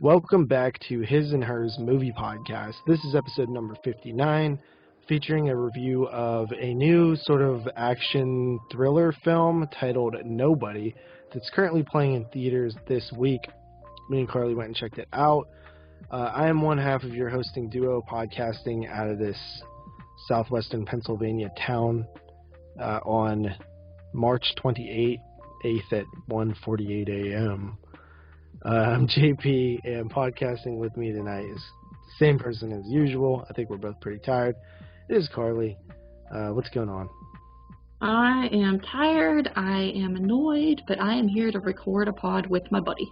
Welcome back to His and Hers Movie Podcast. This is episode number 59, featuring a review of a new sort of action thriller film titled Nobody that's currently playing in theaters this week. Me and Carly went and checked it out. I am one half of your hosting duo podcasting out of this southwestern Pennsylvania town on March 28th at 1:48 a.m. I'm JP, and podcasting with me tonight is the same person as usual. I think we're both pretty tired. It is Carly. What's going on? I am tired, I am annoyed, but I am here to record a pod with my buddy.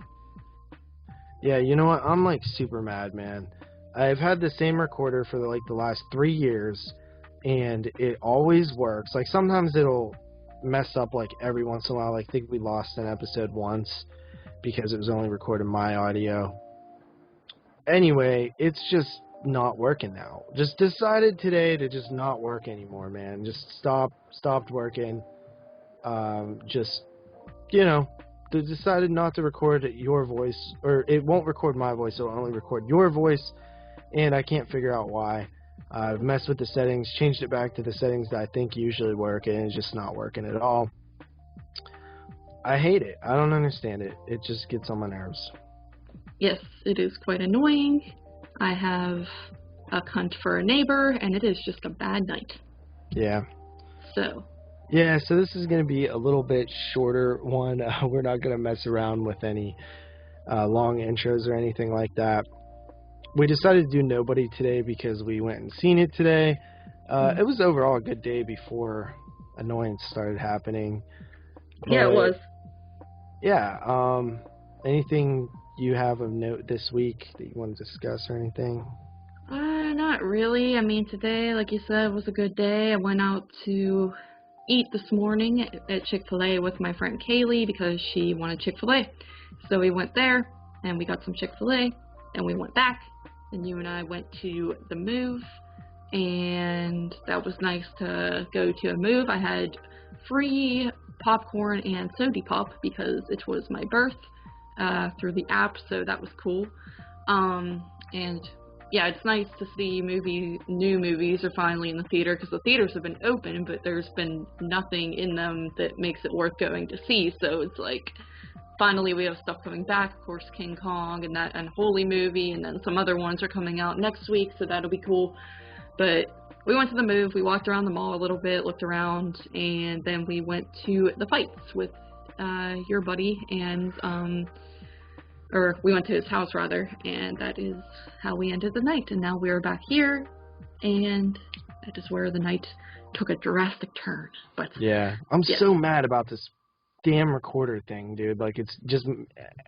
Yeah, you know what? I'm like super mad, man. I've had the same recorder for the last 3 years, and it always works. Like sometimes it'll mess up like every once in a while. Like I think we lost an episode once because it was only recording my audio. Anyway, it's just not working now. Just decided today to just not work anymore, man. Just stopped working. Decided not to record your voice, or it won't record my voice, it'll only record your voice, and I can't figure out why. I've messed with the settings, changed it back to the settings that I think usually work, and it's just not working at all. I hate it. I don't understand it. It just gets on my nerves. Yes, it is quite annoying. I have a cunt for a neighbor, and it is just a bad night. Yeah. So this is going to be a little bit shorter one. We're not going to mess around with any long intros or anything like that. We decided to do Nobody today because we went and seen it today. It was overall a good day before annoyance started happening. Yeah, it was. Yeah. Anything you have of note this week that you want to discuss or anything? Not really. I mean, today, like you said, was a good day. I went out to eat this morning at Chick-fil-A with my friend Kaylee because she wanted Chick-fil-A. So we went there, and we got some Chick-fil-A, and we went back, and you and I went to the Move, and that was nice to go to a Move. I had free popcorn and soda pop because it was my birth through the app, so that was cool. And yeah, it's nice to see new movies are finally in the theater, because the theaters have been open, but there's been nothing in them that makes it worth going to see. So it's like, finally we have stuff coming back. Of course, King Kong and that Unholy movie, and then some other ones are coming out next week, so that'll be cool. But we went to the Move, we walked around the mall a little bit, looked around, and then we went to the fights with your buddy, and or we went to his house rather, and that is how we ended the night. And now we're back here, and that is where the night took a drastic turn. But yeah, I'm so mad about this damn recorder thing, dude. Like, it's just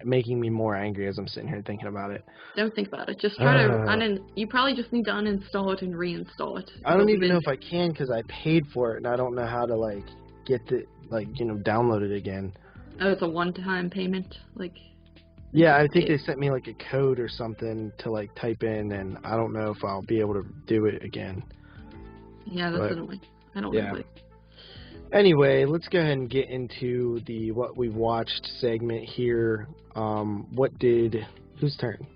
making me more angry as I'm sitting here thinking about it. Don't think about it. Just try to you probably just need to uninstall it and reinstall it. I don't even know if I can, because I paid for it, and I don't know how to get the download it again. Oh, it's a one-time payment, Yeah, I think they sent me a code or something to type in, and I don't know if I'll be able to do it again. Yeah, that's annoying. I don't know. Anyway, let's go ahead and get into the what we've watched segment here. Whose turn?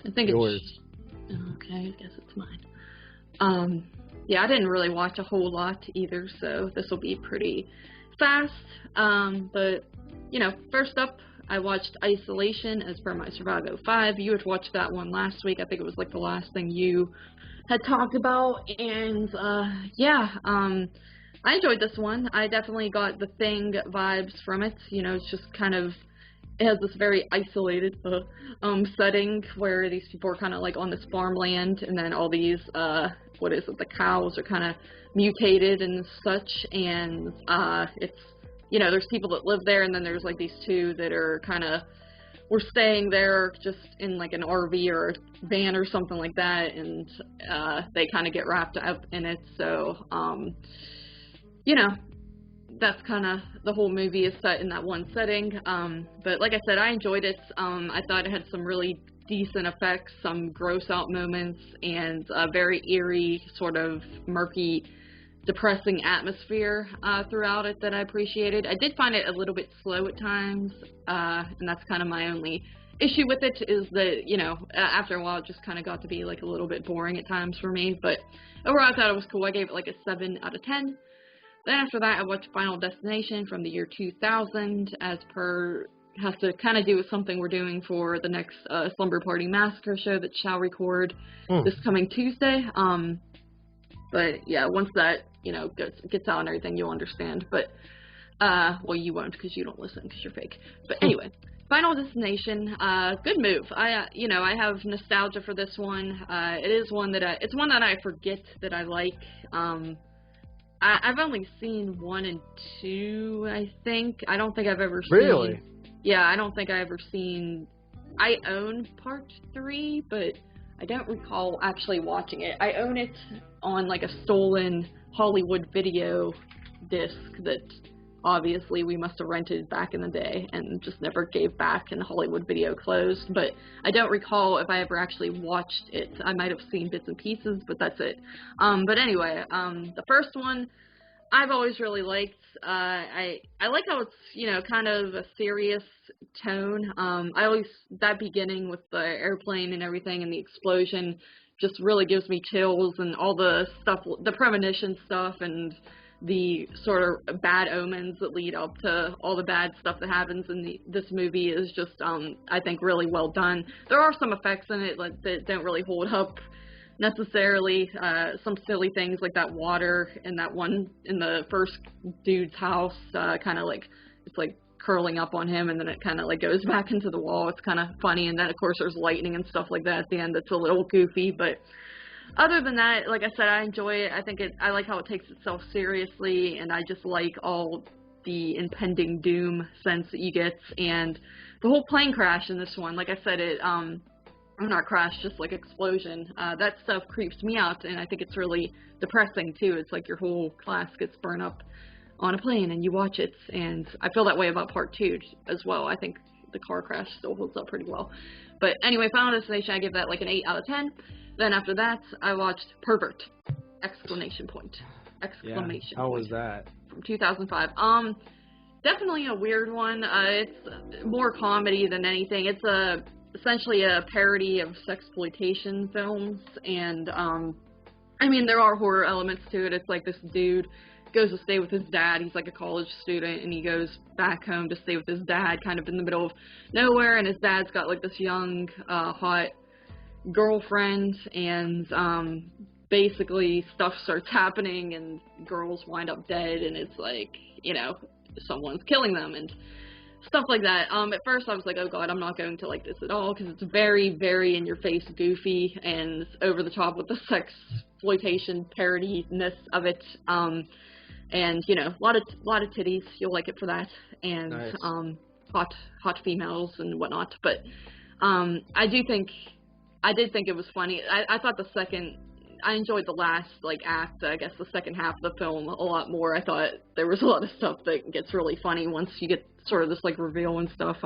I think yours. Okay, I guess it's mine. Yeah, I didn't really watch a whole lot either, so this will be pretty fast. But first up, I watched Isolation as per my Survival 5. You had watched that one last week. I think it was the last thing you had talked about. And I enjoyed this one. I definitely got the Thing vibes from it. It's just it has this very isolated setting where these people are kind of on this farmland, and then all these, the cows are kind of mutated and such, and it's, there's people that live there, and then there's these two that are we're staying there just in an RV or a van or something like that, and they kind of get wrapped up in it. So that's the whole movie is set in that one setting. But like I said, I enjoyed it. I thought it had some really decent effects, some gross out moments, and a very eerie, sort of murky, depressing atmosphere throughout it that I appreciated. I did find it a little bit slow at times, and that's my only issue with it is that, you know, after a while it just kind of got to be like a little bit boring at times for me, but overall I thought it was cool. I gave it like a 7 out of 10. Then after that I watched Final Destination from the year 2000, as per, has to kind of do with something we're doing for the next Slumber Party Massacre show that shall record this coming Tuesday. But yeah, once that, you know, gets out and everything, you'll understand. But, well, you won't because you don't listen because you're fake. But anyway, Final Destination, good move. You know, I have nostalgia for this one. It is one that it's one that I forget that I like. I've only seen 1 and 2, I think. I don't think I've ever seen... Really? Yeah, I don't think I ever seen... I own part 3, but I don't recall actually watching it. I own it on like a stolen Hollywood video disc that obviously we must have rented back in the day and just never gave back, and Hollywood video closed. But I don't recall if I ever actually watched it. I might have seen bits and pieces, but that's it. But anyway, the first one I've always really liked. I like how it's, you know, kind of a serious tone. That beginning with the airplane and everything and the explosion just really gives me chills, and all the stuff, the premonition stuff and the sort of bad omens that lead up to all the bad stuff that happens in this movie is just, I think, really well done. There are some effects in it that don't really hold up necessarily. Some silly things like that water in that one in the first dude's house, kind of like, it's like curling up on him and then it kind of like goes back into the wall. It's kind of funny. And then of course there's lightning and stuff like that at the end that's a little goofy, but other than that, like I said, I enjoy it. I like how it takes itself seriously, and I just like all the impending doom sense that you get, and the whole plane crash in this one. Like I said, not crash, just like explosion. That stuff creeps me out, and I think it's really depressing too. It's like your whole class gets burned up on a plane, and you watch it, and I feel that way about part 2 as well. I think the car crash still holds up pretty well. But anyway, Final Destination, I give that like an 8 out of 10. Then after that, I watched Pervert! Exclamation point. Exclamation yeah. How was that? From 2005. Definitely a weird one. It's more comedy than anything. It's essentially a parody of sexploitation films, and I mean, there are horror elements to it. It's like this dude goes to stay with his dad. He's like a college student, and he goes back home to stay with his dad, kind of in the middle of nowhere, and his dad's got like this young, hot girlfriend, and basically stuff starts happening, and girls wind up dead, and it's like, you know, someone's killing them, and stuff like that. At first I was like, oh god, I'm not going to like this at all, because it's very, very in-your-face goofy, and over the top with the sexploitation parody-ness of it. And, you know, a lot of titties, you'll like it for that, and nice. hot females and whatnot, but I did think it was funny. I thought I enjoyed the last, like, act, I guess the second half of the film a lot more. I thought there was a lot of stuff that gets really funny once you get sort of this, like, reveal and stuff.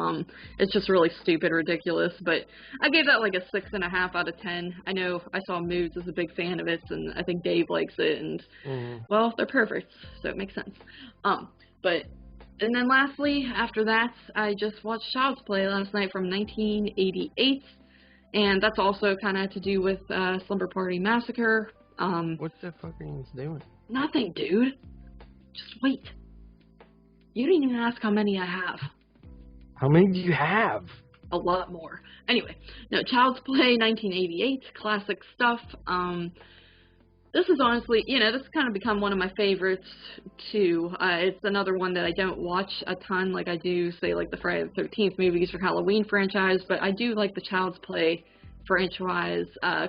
It's just really stupid, ridiculous, but I gave that, like, a 6.5 out of 10. I know I saw Moods is a big fan of it, and I think Dave likes it, and, well, they're perverts, so it makes sense. And then lastly, after that, I just watched Child's Play last night from 1988. And that's also kind of to do with Slumber Party Massacre. What's that fucking doing? Nothing, dude. Just wait. You didn't even ask how many I have. How many do you have? A lot more. Anyway, no, Child's Play, 1988, classic stuff. This is honestly, you know, this has kind of become one of my favorites, too. It's another one that I don't watch a ton, like I do, say, like the Friday the 13th movies or Halloween franchise, but I do like the Child's Play franchise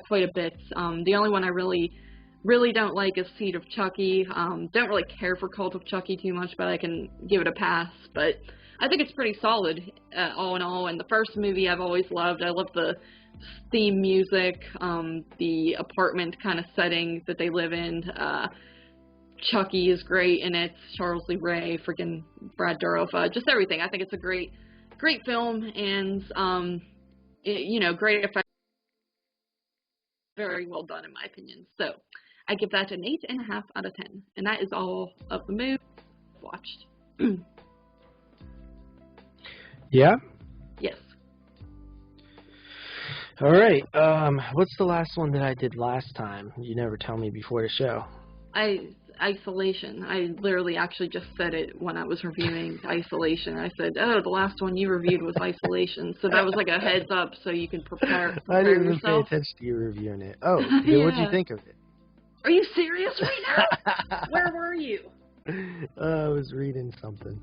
quite a bit. The only one I really don't like is Seed of Chucky. Don't really care for Cult of Chucky too much, but I can give it a pass. But I think it's pretty solid, all in all, and the first movie I've always loved. I love the theme music, the apartment kind of setting that they live in. Chucky is great in it. Charles Lee Ray, freaking Brad Dourif, just everything. I think it's a great film, and you know, great effect, very well done in my opinion. So I give that an 8.5 out of 10, and that is all of the movies I've watched. Yeah. Yes. All right. What's the last one that I did last time? You never tell me before the show. Isolation. I literally actually just said it when I was reviewing Isolation. I said, "Oh, the last one you reviewed was Isolation," so that was like a heads up, so you can prepare I didn't even yourself. pay attention to you reviewing it. Oh, Yeah. What'd you think of it? Are you serious right now? Where were you? I was reading something.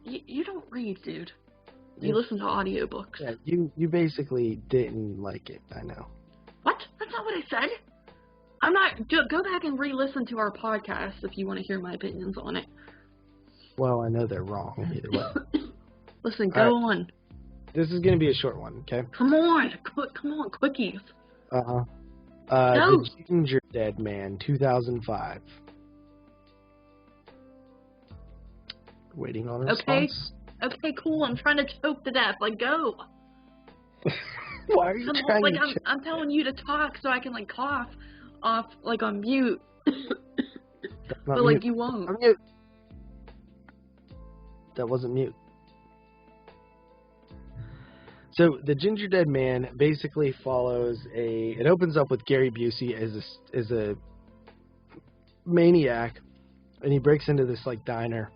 You don't read, dude. You listen to audiobooks. Yeah, you basically didn't like it. I know. What? That's not what I said. I'm not. Go back and re-listen to our podcast if you want to hear my opinions on it. Well, I know they're wrong either way. Listen, go on. This is gonna be a short one, okay? Come on, quickies. No. The Gingerdead Man, 2005. Waiting on a response. Okay, cool. I'm trying to choke to death. Like, go. Why are you trying like, to? I'm telling you to talk so I can like cough off like on mute. But like you won't. I'm mute. That wasn't mute. So the Gingerdead Man basically follows it opens up with Gary Busey as a maniac, and he breaks into this like diner,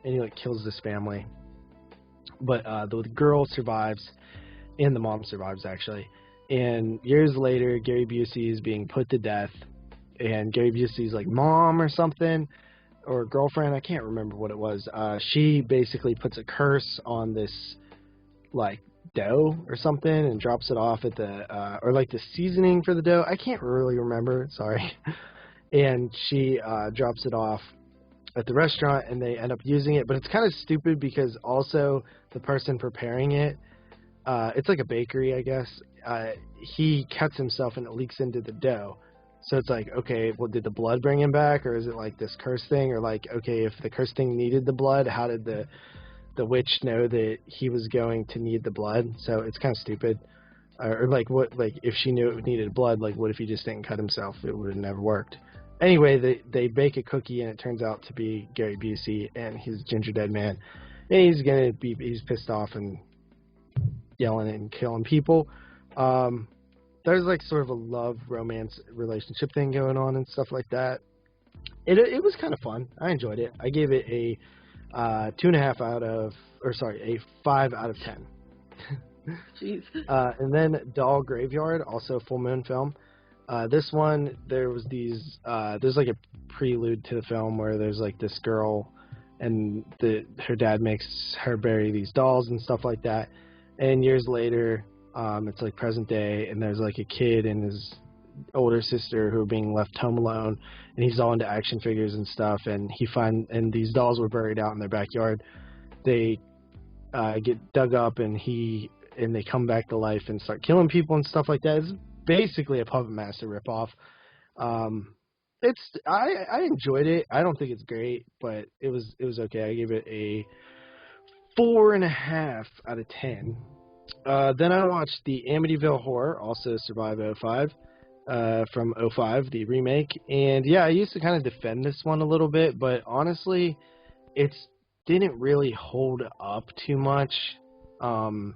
and he like kills this family. But the girl survives, and the mom survives actually. And years later, Gary Busey is being put to death, and Gary Busey's like mom or something, or girlfriend, I can't remember what it was. She basically puts a curse on this like dough or something and drops it off at the or like the seasoning for the dough. I can't really remember, sorry. And she drops it off at the restaurant, and they end up using it. But it's kind of stupid because also the person preparing it, it's like a bakery, I guess. He cuts himself and it leaks into the dough. So it's like, okay, well, did the blood bring him back, or is it like this curse thing? Or like, okay, if the curse thing needed the blood, how did the witch know that he was going to need the blood? So it's kind of stupid. Or like, what, like if she knew it needed blood, like what if he just didn't cut himself? It would have never worked. Anyway, they bake a cookie, and it turns out to be Gary Busey and his Gingerdead Man. And he's pissed off and yelling and killing people. There's like sort of a love romance relationship thing going on and stuff like that. It was kind of fun. I enjoyed it. I gave it a 5 out of 10. Jeez. And then Doll Graveyard, also a Full Moon film. This one, there's like a prelude to the film where there's like this girl, and her dad makes her bury these dolls and stuff like that. And years later, it's like present day, and there's like a kid and his older sister who are being left home alone, and he's all into action figures and stuff, and and these dolls were buried out in their backyard. They get dug up, and they come back to life and start killing people and stuff like that. It's basically a Puppet Master ripoff. I enjoyed it. I don't think it's great, but it was okay. I gave it a 4.5 out of 10. Then I watched the Amityville Horror, also Survive 05, from 05, the remake. And yeah, I used to kind of defend this one a little bit, but honestly, it didn't really hold up too much. I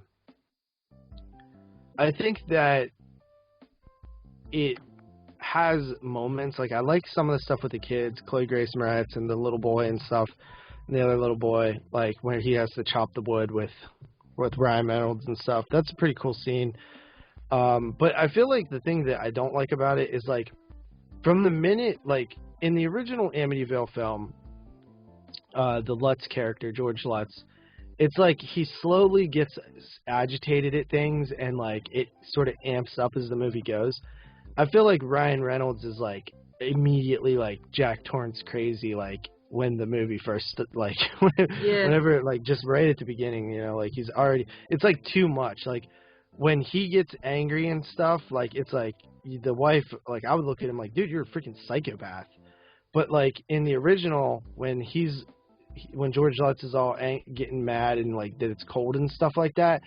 think that it has moments, like I like some of the stuff with the kids, Chloe Grace Moretz and the little boy and stuff, and the other little boy, like where he has to chop the wood with Ryan Reynolds and stuff. That's a pretty cool scene. But I feel like the thing that I don't like about it is like from the minute, like in the original Amityville film, the Lutz character, George Lutz, it's like he slowly gets agitated at things, and like it sort of amps up as the movie goes. I feel like Ryan Reynolds is like immediately like Jack Torrance crazy, like when the movie first, like whenever, like just right at the beginning, you know, like he's already, it's like too much. Like when he gets angry and stuff, like it's like the wife, like I would look at him like, dude, you're a freaking psychopath. But like in the original, when George Lutz is all getting mad and like that it's cold and stuff like that,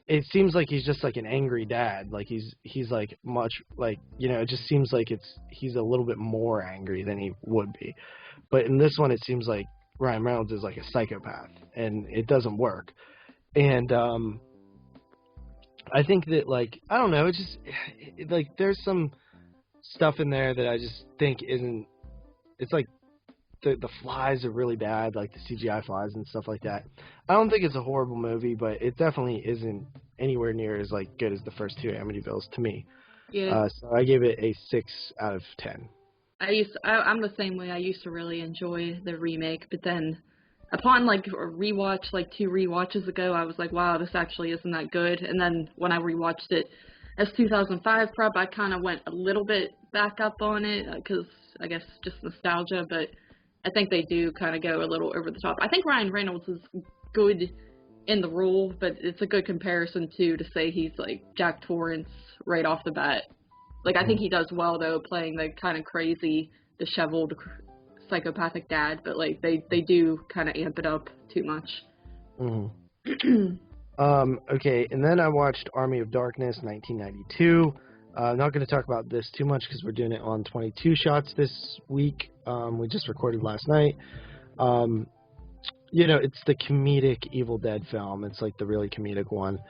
it seems like he's just like an angry dad. Like he's like much, like, you know, it just seems like he's a little bit more angry than he would be. But in this one, it seems like Ryan Reynolds is like a psychopath, and it doesn't work. And I think that, like, I don't know, it's just, like, there's some stuff in there that I just think isn't, it's like, the flies are really bad, like the CGI flies and stuff like that. I don't think it's a horrible movie, but it definitely isn't anywhere near as, like, good as the first two Amityvilles to me. Yeah. So I gave it a 6 out of 10. I'm the same way. I used to really enjoy the remake, but then upon like a rewatch, like 2 rewatches ago, I was like, wow, this actually isn't that good. And then when I rewatched it as 2005 prep, I kind of went a little bit back up on it because I guess just nostalgia, but I think they do kind of go a little over the top. I think Ryan Reynolds is good in the role, but it's a good comparison to say he's like Jack Torrance right off the bat. Like, I think he does well, though, playing the kind of crazy, disheveled, psychopathic dad, but, like, they do kind of amp it up too much. Okay, and then I watched Army of Darkness, 1992. I'm not going to talk about this too much because we're doing it on 22 shots this week. We just recorded last night. You know, it's the comedic Evil Dead film. It's, like, the really comedic one.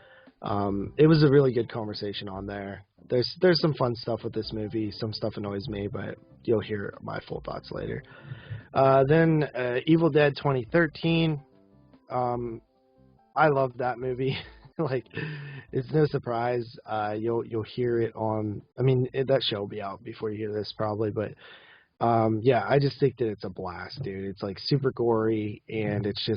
It was a really good conversation on there. There's some fun stuff with this movie. Some stuff annoys me, but you'll hear my full thoughts later. Then Evil Dead 2013. I love that movie. Like, it's no surprise. You'll hear it on. I mean, that show will be out before you hear this probably, but yeah, I just think that it's a blast, dude. It's like super gory, and it's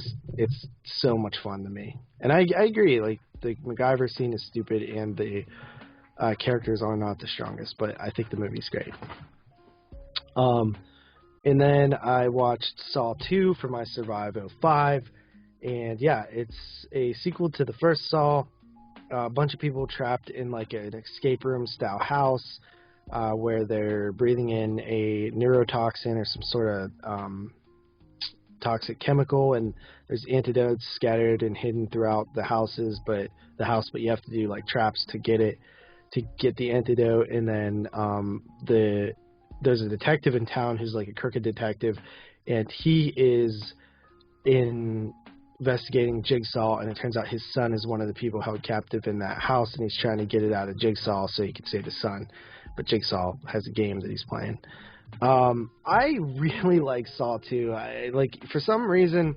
so much fun to me. And I agree. Like, the MacGyver scene is stupid, and the characters are not the strongest, but I think the movie's great. And then I watched Saw 2 for my Survive 05, and yeah, it's a sequel to the first Saw. A bunch of people trapped in like an escape room style house where they're breathing in a neurotoxin or some sort of toxic chemical, and there's antidotes scattered and hidden throughout the house, but you have to do like traps to get the antidote. And then there's a detective in town who's like a crooked detective, and he is investigating Jigsaw, and it turns out his son is one of the people held captive in that house, and he's trying to get it out of Jigsaw so he can save his son. But Jigsaw has a game that he's playing. I really like Saw 2. For some reason,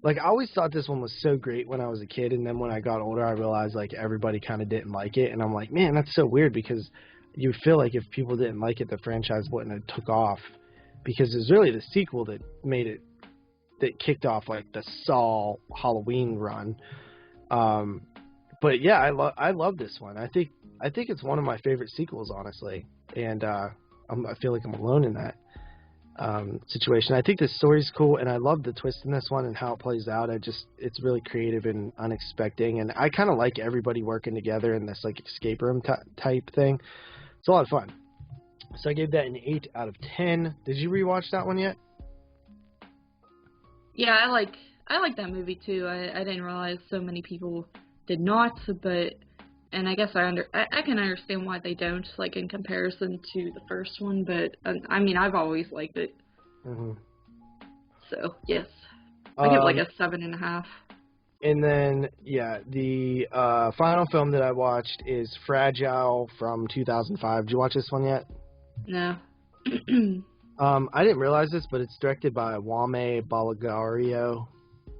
like, I always thought this one was so great when I was a kid, and then when I got older, I realized, like, everybody kind of didn't like it, and I'm like, man, that's so weird, because you feel like if people didn't like it, the franchise wouldn't have took off, because it's really the sequel that kicked off, like, the Saw Halloween run. But yeah, I love this one. I think it's one of my favorite sequels, honestly, and I feel like I'm alone in that situation. I think the story's cool, and I love the twist in this one and how it plays out. It's really creative and unexpected, and I kind of like everybody working together in this like escape room type thing. It's a lot of fun. So I gave that an 8 out of 10. Did you rewatch that one yet? Yeah, I like that movie too. I didn't realize so many people did not, and I guess I can understand why they don't, like, in comparison to the first one, but I mean, I've always liked it. Mm-hmm. So yes, I give it like a 7.5. And then yeah, the final film that I watched is Fragile from 2005. Did you watch this one yet? No. I didn't realize this, but it's directed by Wame Balagario.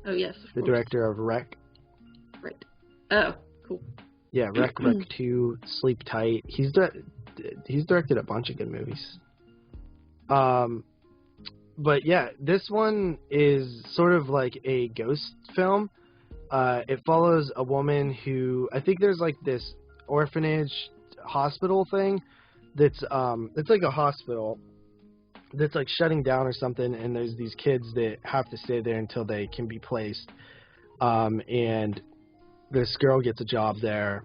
Oh yes, the director of Wreck. Right. Oh, cool. Yeah, Wreck 2, Sleep Tight. He's directed a bunch of good movies. But yeah, this one is sort of like a ghost film. It follows a woman who, I think there's like this orphanage hospital thing that's it's like a hospital that's like shutting down or something, and there's these kids that have to stay there until they can be placed. And this girl gets a job there,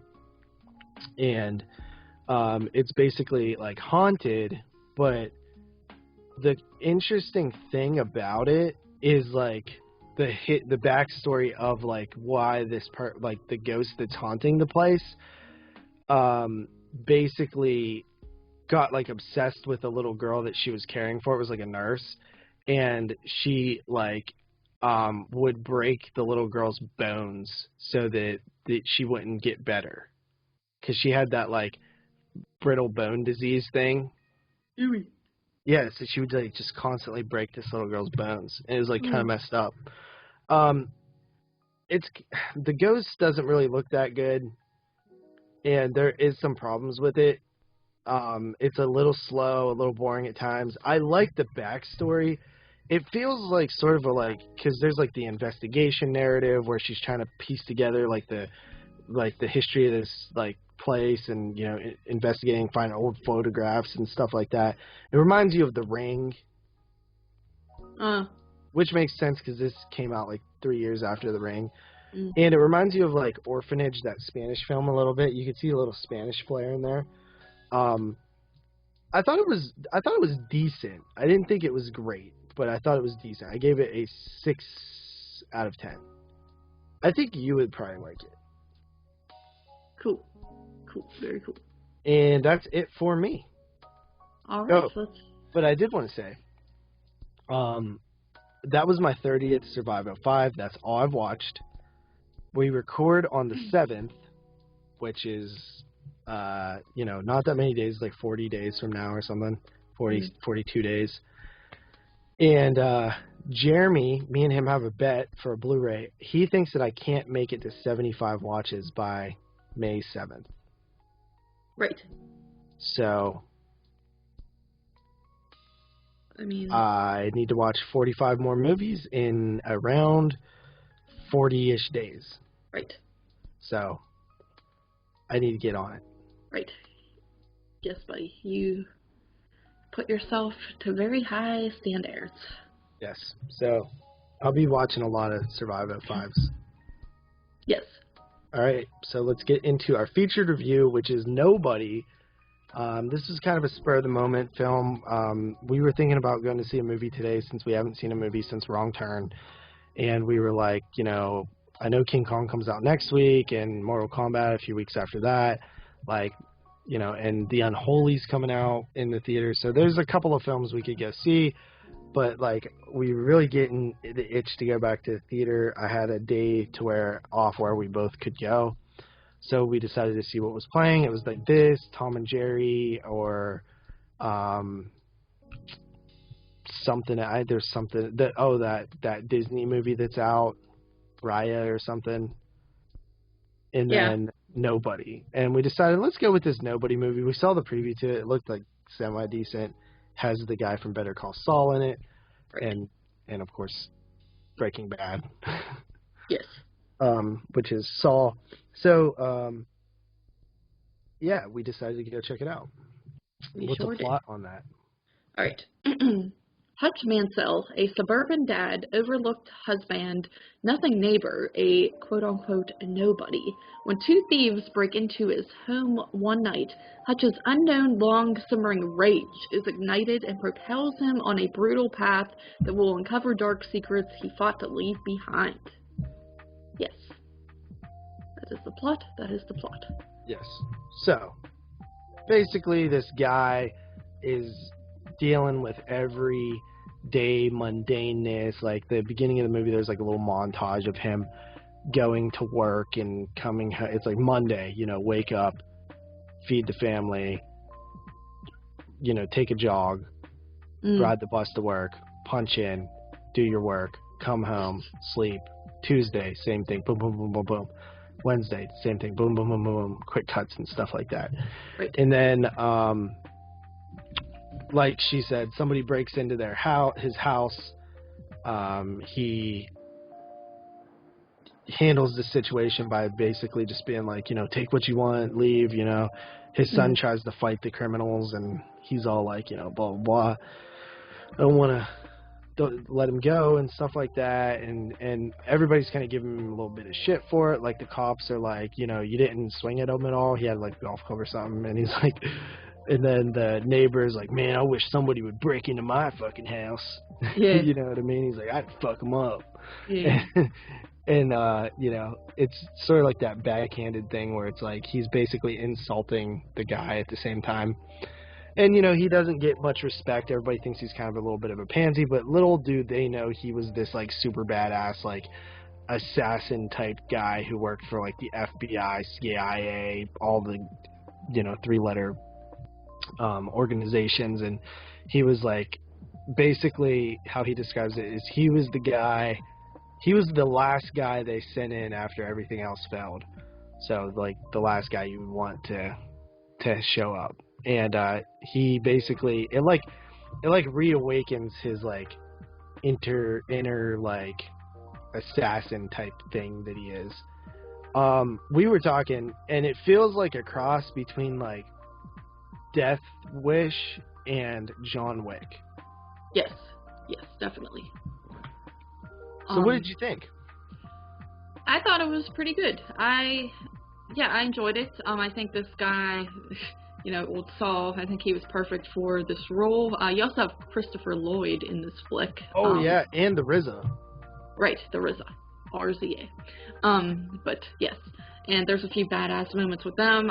and it's basically like haunted, but the interesting thing about it is like the backstory of like why this part, like the ghost that's haunting the place, basically got like obsessed with a little girl that she was caring for. It was like a nurse, and she like would break the little girl's bones so that she wouldn't get better. because she had that, like, brittle bone disease thing. Ooey. Yeah, so she would, like, just constantly break this little girl's bones. And it was, like, kind of messed up. The ghost doesn't really look that good, and there is some problems with it. It's a little slow, a little boring at times. I like the backstory. It feels like sort of a, like, because there's, like, the investigation narrative where she's trying to piece together, like the history of this, like, place, and, you know, investigating, find old photographs and stuff like that. It reminds you of The Ring, which makes sense because this came out like 3 years after The Ring. And it reminds you of, like, Orphanage, that Spanish film, a little bit. You could see a little Spanish flair in there. I thought it was decent. I didn't think it was great, but I thought it was decent. I gave it a 6 out of 10. I think you would probably like it. Cool. Very cool. And that's it for me. All right. But I did want to say, that was my 30th Survival 5. That's all I've watched. We record on the 7th, which is, you know, not that many days, like 40 days from now or something. 42 days. And Jeremy, me and him have a bet for a Blu-ray. He thinks that I can't make it to 75 watches by May 7th. Right. So, I mean, I need to watch 45 more movies in around 40-ish days. Right. So, I need to get on it. Right. Yes, buddy. You put yourself to very high standards. Yes. So, I'll be watching a lot of Survival 5s. Yes. All right. So, let's get into our featured review, which is Nobody. This is kind of a spur-of-the-moment film. We were thinking about going to see a movie today since we haven't seen a movie since Wrong Turn. And we were like, you know, I know King Kong comes out next week and Mortal Kombat a few weeks after that. Like, you know, and The Unholy's coming out in the theater. So there's a couple of films we could go see. But, like, we were really getting the itch to go back to the theater. I had a day off where we both could go. So we decided to see what was playing. It was like this, Tom and Jerry, or something. There's something that Disney movie that's out, Raya or something. And then Nobody. And we decided, let's go with this Nobody movie. We saw the preview to it. It looked like semi-decent. Has the guy from Better Call Saul in it. Right. And of course, Breaking Bad. Yes. Which is Saul. So, yeah, we decided to go check it out. What's the plot on that? All right. Hutch Mansell, a suburban dad, overlooked husband, nothing neighbor, a quote-unquote nobody. When two thieves break into his home one night, Hutch's unknown, long-simmering rage is ignited and propels him on a brutal path that will uncover dark secrets he fought to leave behind. Yes. That is the plot. Yes. So, basically, this guy is dealing with everyday mundaneness. Like, the beginning of the movie, there's like a little montage of him going to work and coming home. It's like Monday, you know, wake up, feed the family, you know, take a jog, ride the bus to work, punch in, do your work, come home, sleep. Tuesday, same thing, boom, boom, boom, boom, boom. Wednesday, same thing, boom, boom, boom, boom, boom, quick cuts and stuff like that. Right. And then, like she said, somebody breaks into his house. He handles the situation by basically just being like, you know, take what you want, leave, you know. His son tries to fight the criminals, and he's all like, you know, blah, blah, blah. Don't let him go and stuff like that, and everybody's kind of giving him a little bit of shit for it. Like, the cops are like, you know, you didn't swing at him at all. He had like a golf club or something, and he's like, and then the neighbor's like, man, I wish somebody would break into my fucking house. Yeah. You know what I mean? He's like, I'd fuck him up. Yeah. And you know, it's sort of like that backhanded thing where it's like he's basically insulting the guy at the same time. And, you know, he doesn't get much respect. Everybody thinks he's kind of a little bit of a pansy, but little do they know he was this, like, super badass, like, assassin type guy who worked for like the FBI, CIA, all the, you know, 3-letter organizations. And he was like, basically how he describes it is he was the last guy they sent in after everything else failed. So like the last guy you would want to show up. And he basically it reawakens his like inner like assassin type thing that he is. We were talking, and it feels like a cross between like Death Wish and John Wick. Yes, definitely. So what did you think? I thought it was pretty good. I enjoyed it. I think this guy, you know, old Saul, I think he was perfect for this role. You also have Christopher Lloyd in this flick. Oh, yeah, and the RZA. Right, the RZA. RZA. But yes. And there's a few badass moments with them.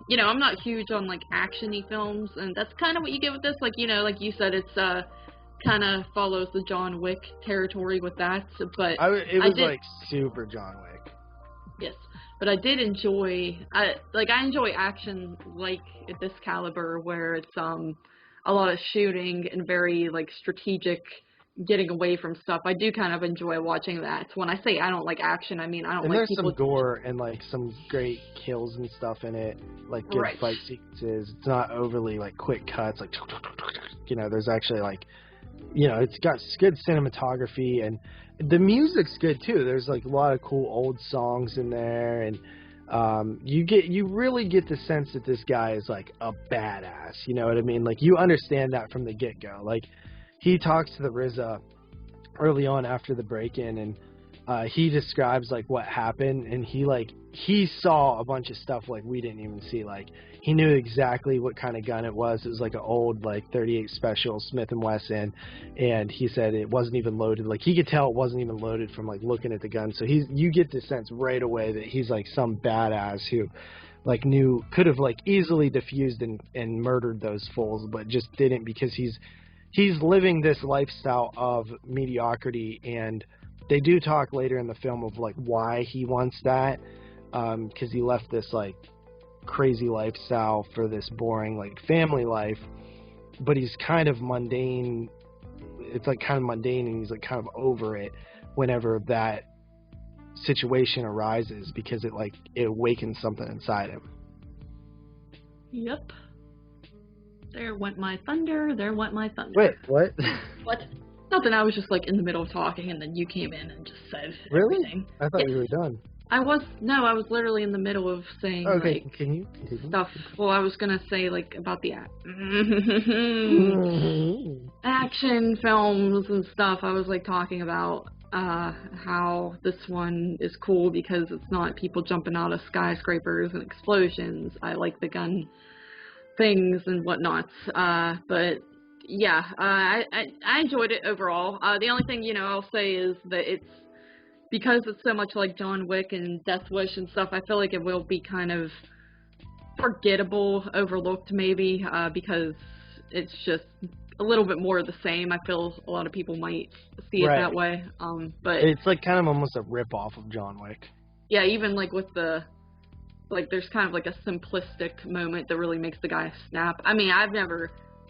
You know, I'm not huge on, like, action-y films, and that's kind of what you get with this. Like, you know, like you said, it's, kind of follows the John Wick territory with that, but it was like super John Wick. Yes, but I did enjoy, I enjoy action like at this caliber where it's a lot of shooting and very like strategic getting away from stuff. I do kind of enjoy watching that. When I say I don't like action, I mean I don't and like there's people. Some gore and like some great kills and stuff in it, like good fight sequences. It's not overly like quick cuts, like you know. There's actually like, you know, it's got good cinematography, and the music's good too. There's like a lot of cool old songs in there, and you really get the sense that this guy is like a badass. You know what I mean? Like you understand that from the get-go. Like he talks to the RZA early on after the break-in, and he describes like what happened, and he saw a bunch of stuff like we didn't even see. Like he knew exactly what kind of gun it was. It was like an old like 38 Special Smith & Wesson, and he said it wasn't even loaded. Like he could tell it wasn't even loaded from like looking at the gun. So you get the sense right away that he's like some badass who like could have like easily defused and murdered those fools, but just didn't, because he's living this lifestyle of mediocrity. And they do talk later in the film of like why he wants that, because he left this like crazy lifestyle for this boring like family life, but he's kind of mundane. It's like kind of mundane, and he's like kind of over it whenever that situation arises, because it awakens something inside him. Yep. There went my thunder. Wait, what? What? Nothing. I was just like in the middle of talking, and then you came in and just said everything. I thought you were done. I was literally in the middle of saying like can you continue? stuff. Well, I was gonna say like about the action films and stuff. I was like talking about how this one is cool because it's not people jumping out of skyscrapers and explosions. I like the gun things and whatnot. But yeah, I enjoyed it overall. The only thing, you know, I'll say is that it's, because it's so much like John Wick and Death Wish and stuff, I feel like it will be kind of forgettable, overlooked maybe, because it's just a little bit more of the same. I feel a lot of people might see it that way. But it's like kind of almost a rip-off of John Wick. Yeah, even like with the, like there's kind of like a simplistic moment that really makes the guy snap. I mean,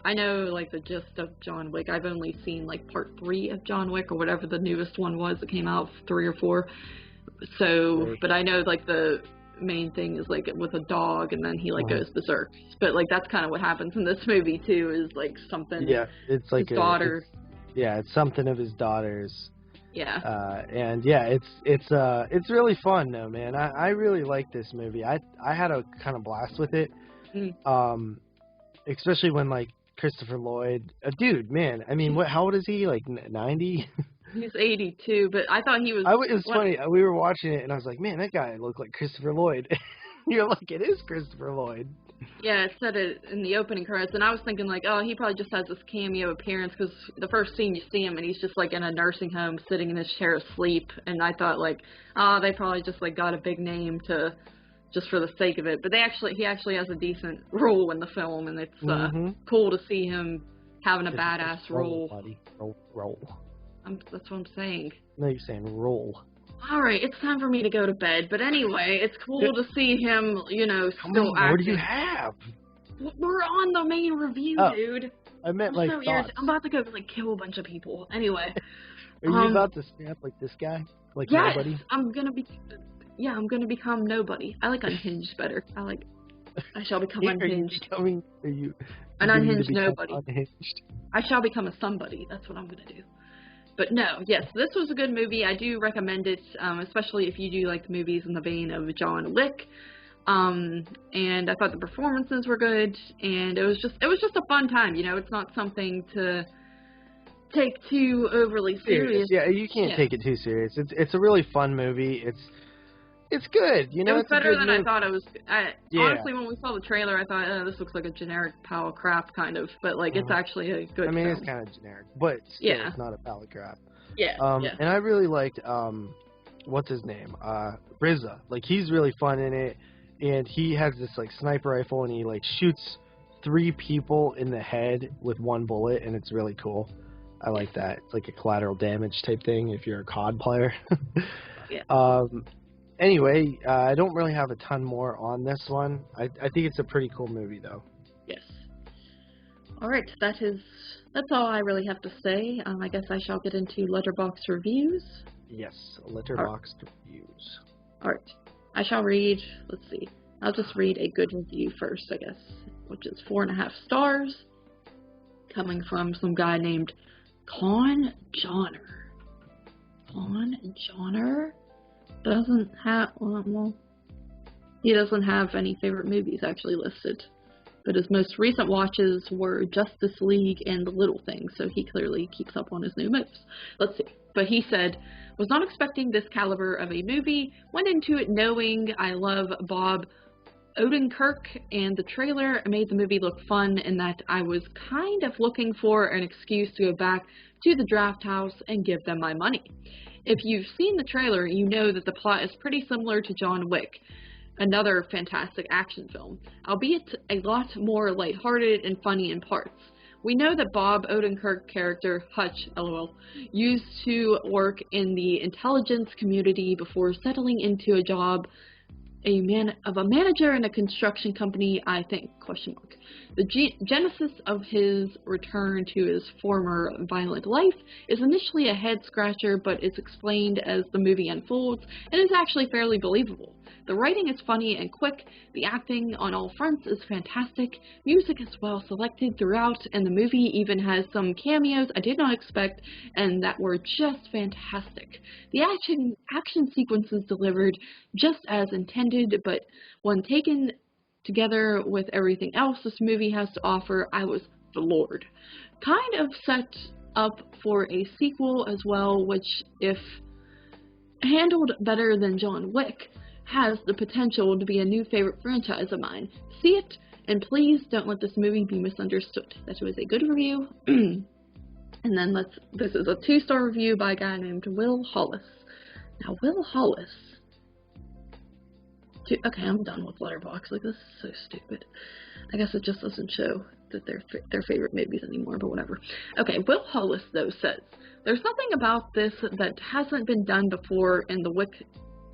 I know like the gist of John Wick. I've only seen like part 3 of John Wick or whatever the newest one was that came out, 3 or 4. So, but I know like the main thing is like with a dog, and then he like goes berserk. But like that's kind of what happens in this movie too, is like something. Yeah, it's like his daughter. It's something of his daughter's. Yeah. And yeah, it's really fun though, man. I really like this movie. I had a kind of blast with it. Especially when like Christopher Lloyd, dude, man. I mean, how old is he? Like 90? He's 82, but I thought he was. It was funny. We were watching it, and I was like, man, that guy looked like Christopher Lloyd. You're like, it is Christopher Lloyd. Yeah, it said it in the opening credits, and I was thinking like, oh, he probably just has this cameo appearance, because the first scene you see him, and he's just like in a nursing home, sitting in his chair asleep, and I thought like, oh, they probably just like got a big name just for the sake of it. But he actually has a decent role in the film, and it's cool to see him having a badass role. Buddy. Roll. That's what I'm saying. No, you're saying roll. All right, it's time for me to go to bed. But anyway, it's cool to see him, you know, How still many more do you acting. have? We're on the main review, Oh, dude. I meant I'm like so thoughts. irritated. I'm about to go like kill a bunch of people. Anyway. Are you about to snap like this guy? Like yes, nobody? I'm gonna become nobody. I like unhinged better. I shall become unhinged. Are you An beginning to unhinged become nobody. unhinged? I shall become a somebody. That's what I'm gonna do. But no, yes, this was a good movie. I do recommend it, especially if you do like the movies in the vein of John Wick. And I thought the performances were good, and it was just a fun time. You know, it's not something to take too overly serious. Yeah, you can't take it too serious. It's a really fun movie. It's good. You know, it was it's a better good than movie. I thought it was. Honestly, when we saw the trailer, I thought, oh, this looks like a generic pile of crap, kind of. But like, it's actually a good. I mean, film. it's kind of generic, but still, it's not a pile of crap. Yeah. And I really liked what's his name? RZA. Like, he's really fun in it, and he has this like sniper rifle, and he like shoots 3 people in the head with 1 bullet, and it's really cool. I like that. It's like a collateral damage type thing if you're a COD player. Yeah. Anyway, I don't really have a ton more on this one. I think it's a pretty cool movie, though. Yes. All right, that's all I really have to say. I guess I shall get into Letterboxd reviews. Yes, Letterboxd reviews. All right, I shall read. Let's see. I'll just read a good review first, I guess, which is 4.5 stars, coming from some guy named Con Johnner. Con Johnner doesn't have, well, he doesn't have any favorite movies actually listed, but his most recent watches were Justice League and The Little Things, so he clearly keeps up on his new moves. Let's see. But he said, was not expecting this caliber of a movie, went into it knowing I love Bob Odenkirk, and the trailer made the movie look fun in that I was kind of looking for an excuse to go back to the draft house and give them my money. If you've seen the trailer, you know that the plot is pretty similar to John Wick, another fantastic action film, albeit a lot more lighthearted and funny in parts. We know that Bob Odenkirk character, Hutch, LOL, used to work in the intelligence community before settling into a job of a manager in a construction company, I think, question mark. The genesis of his return to his former violent life is initially a head-scratcher, but is explained as the movie unfolds, and is actually fairly believable. The writing is funny and quick, the acting on all fronts is fantastic, music is well selected throughout, and the movie even has some cameos I did not expect, and that were just fantastic. The action sequences delivered just as intended, but when taken together with everything else this movie has to offer, I was floored. Kind of set up for a sequel as well, which, if handled better than John Wick, has the potential to be a new favorite franchise of mine. See it, and please don't let this movie be misunderstood. That was a good review. And then this is a 2-star review by a guy named Will Hollis. Now, Will Hollis. Okay, I'm done with Letterboxd. Like, this is so stupid. I guess it just doesn't show that they're their favorite movies anymore, but whatever. Okay, Will Hollis, though, says, there's nothing about this that hasn't been done before in the Wick,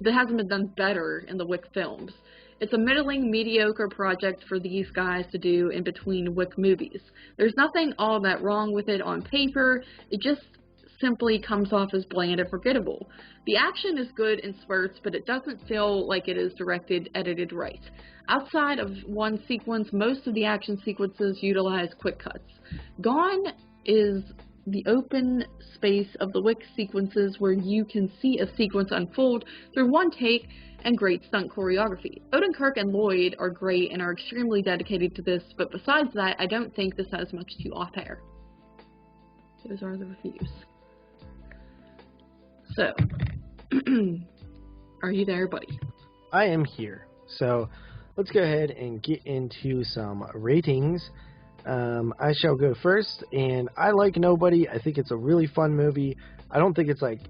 that hasn't been done better in the Wick films. It's a middling, mediocre project for these guys to do in between Wick movies. There's nothing all that wrong with it on paper, it just simply comes off as bland and forgettable. The action is good in spurts, but it doesn't feel like it is edited right. Outside of one sequence, most of the action sequences utilize quick cuts. Gone is the open space of the Wick sequences where you can see a sequence unfold through one take and great stunt choreography. Odenkirk and Lloyd are great and are extremely dedicated to this, but besides that, I don't think this has much to offer. Those are the reviews. So, are you there, buddy? I am here. So, let's go ahead and get into some ratings. I shall go first, and I like Nobody. I think it's a really fun movie. I don't think it's like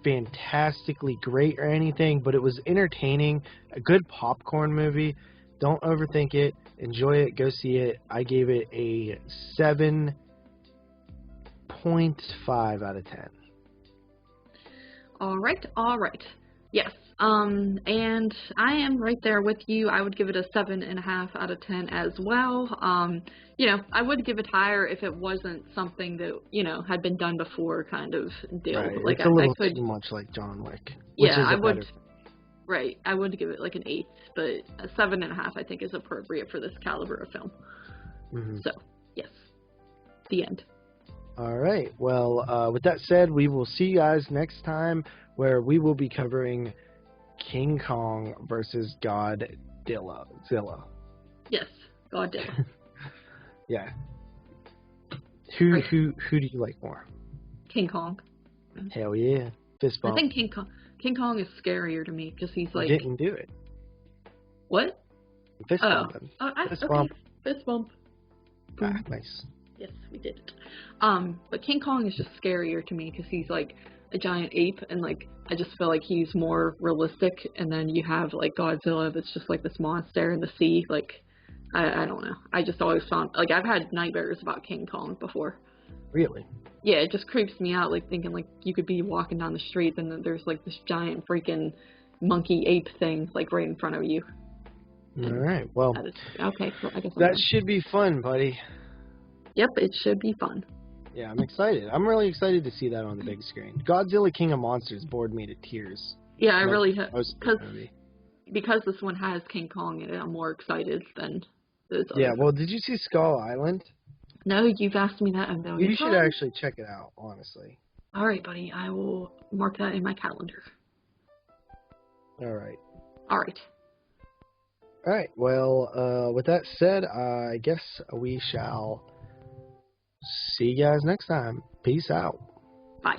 fantastically great or anything, but it was entertaining, a good popcorn movie. Don't overthink it. Enjoy it. Go see it. I gave it a 7.5 out of 10. All right. Yes. And I am right there with you. I would give it a 7.5 out of 10 as well. I would give it higher if it wasn't something that, had been done before kind of deal. Right. Like it's a little too much like John Wick. Which is I would. Better. Right. I would give it like an 8, but a 7.5 I think is appropriate for this caliber of film. Mm-hmm. So, yes. The end. All right. Well, with that said, we will see you guys next time, where we will be covering King Kong versus Godzilla. Yes, Godzilla. Yeah. Who do you like more? King Kong. Hell yeah. Fist bump. I think King Kong is scarier to me because he's like. You didn't do it. What? Fist bump. Fist bump. Fist bump. Ah, nice. Yes, we did it. But King Kong is just scarier to me because he's like a giant ape, and like I just feel like he's more realistic. And then you have like Godzilla, that's just like this monster in the sea. Like I don't know. I just always found like I've had nightmares about King Kong before. Really? Yeah, it just creeps me out. Like thinking like you could be walking down the street and then there's like this giant freaking monkey ape thing like right in front of you. All right. Well. Okay. Well, I guess that should be fun, buddy. Yep, it should be fun. Yeah, I'm excited. I'm really excited to see that on the big screen. Godzilla King of Monsters bored me to tears. Yeah, I really have. Because this one has King Kong in it, I'm more excited than those other. Yeah, well, did you see Skull Island? No, you've asked me that. You should actually check it out, honestly. All right, buddy. I will mark that in my calendar. All right. All right. All right. Well, with that said, I guess we shall see you guys next time. Peace out. Bye.